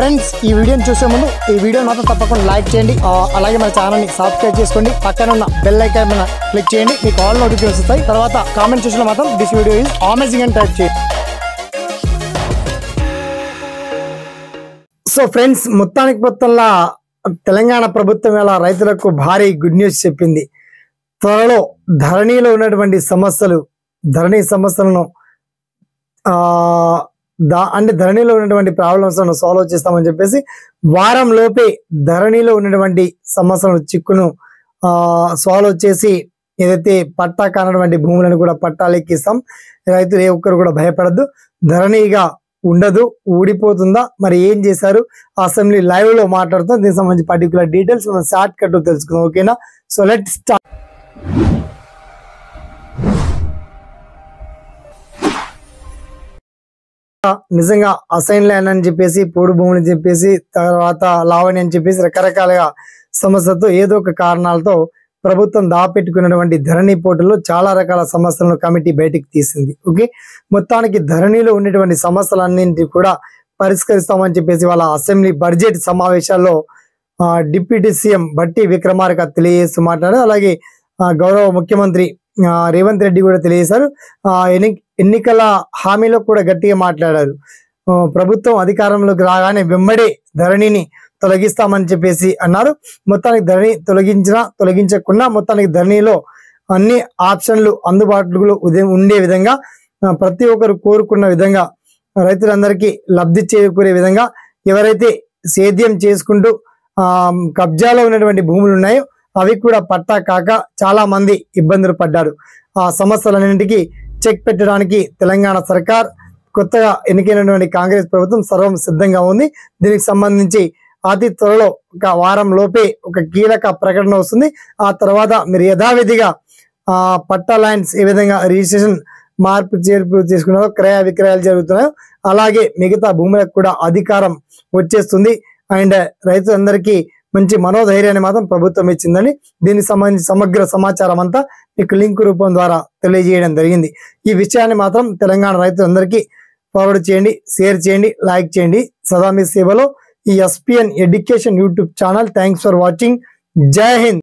Friends ఈ వీడియోని చూసే ముందు ఈ వీడియోని మాత్రం తప్పకుండా లైక్ చేయండి, అలాగే మన ఛానల్ని సబ్స్క్రైబ్ చేసుకోండి, పక్కన ఉన్న బెల్ ఐకాన్ మీద క్లిక్ చేయండి, మీకు ఆల్ నోటిఫికేషన్స్ వస్తాయి. తర్వాత కామెంట్ సెక్షన్లో మాత్రం దిస్ వీడియో ఈజ్ అమేజింగ్ అని టైప్ చేయండి. సో ఫ్రెండ్స్, మొత్తంలా తెలంగాణ ప్రభుత్వం ఇలా రైతులకు భారీ గుడ్ న్యూస్ చెప్పింది. త్వరలో ధరణిలో ఉన్నటువంటి ధరణి సమస్యలను అంటే ధరణిలో ఉన్నటువంటి ప్రాబ్లమ్స్లను సాల్వ్ చేస్తామని చెప్పేసి వారం లోపే ధరణిలో ఉన్నటువంటి సమస్యలను చిక్కును సాల్వ్ చేసి ఏదైతే పట్టా కానటువంటి భూములను కూడా పట్టాలెక్కిస్తాం. రైతులు ఏ ఒక్కరు కూడా భయపడద్దు, ధరణిగా ఉండదు, ఊడిపోతుందా, మరి ఏం చేశారు అసెంబ్లీ లైవ్ లో మాట్లాడుతాం. దీనికి సంబంధించి పర్టికులర్ డీటెయిల్స్ మనం షార్ట్ కట్ తెలుసుకుందాం. ఓకేనా? So let start. నిజంగా అసైన్ ల్యాండ్ అని చెప్పేసి, పోడు భూములు అని చెప్పేసి, తర్వాత లావణి అని చెప్పేసి రకరకాలుగా సమస్యలతో ఏదో ఒక కారణాలతో ప్రభుత్వం దాపెట్టుకున్నటువంటి ధరణి పోర్టల్లో చాలా రకాల సమస్యలను కమిటీ బయటికి తీసింది. ఓకే, మొత్తానికి ధరణిలో ఉన్నటువంటి సమస్యలన్నింటినీ కూడా పరిష్కరిస్తామని చెప్పేసి వాళ్ళ అసెంబ్లీ బడ్జెట్ సమావేశాల్లో డిప్యూటీ సీఎం బట్టి విక్రమార్క తెలియజేస్తూ మాట్లాడారు. అలాగే గౌరవ ముఖ్యమంత్రి రేవంత్ రెడ్డి కూడా తెలియజేశారు. ఎన్నికల హామీలో కూడా గట్టిగా మాట్లాడారు. ప్రభుత్వం అధికారంలోకి రాగానే వెంబడే ధరణిని తొలగిస్తామని చెప్పేసి అన్నారు. మొత్తానికి ధరణి తొలగించకుండా మొత్తానికి ధరణిలో అన్ని ఆప్షన్లు అందుబాటులో ఉండే విధంగా, ప్రతి ఒక్కరు కోరుకున్న విధంగా, రైతులందరికీ లబ్ధి చేకూరే విధంగా, ఎవరైతే సేద్యం చేసుకుంటూ కబ్జాలో ఉన్నటువంటి భూములు ఉన్నాయో అవి కూడా పట్టా కాక చాలా మంది ఇబ్బందులు పడ్డారు. ఆ సమస్యలన్నింటికి చెక్ పెట్టడానికి తెలంగాణ సర్కార్, కొత్తగా ఎన్నికైనటువంటి కాంగ్రెస్ ప్రభుత్వం సర్వం సిద్ధంగా ఉంది. దీనికి సంబంధించి అతి త్వరలో ఒక వారం లోపే ఒక కీలక ప్రకటన వస్తుంది. ఆ తర్వాత మీరు యథావిధిగా పట్టా ల్యాండ్స్ ఏ విధంగా రిజిస్ట్రేషన్ మార్పు చేర్పు చేసుకున్నారో, క్రయ విక్రయాలు జరుగుతున్నాయో అలాగే మిగతా భూములకు కూడా అధికారం వచ్చేస్తుంది. అండ్ రైతులందరికీ మంచి మనోధైర్యాన్ని మాత్రం ప్రభుత్వం ఇచ్చిందని, దీనికి సంబంధించి సమగ్ర సమాచారం అంతా మీకు లింక్ రూపం ద్వారా తెలియజేయడం జరిగింది. ఈ విషయాన్ని మాత్రం తెలంగాణ రైతులందరికీ ఫార్వర్డ్ చేయండి, షేర్ చేయండి, లైక్ చేయండి. సదా మీ సేవలో ఈ SPN education YouTube channel. Thanks for watching. జై హింద్.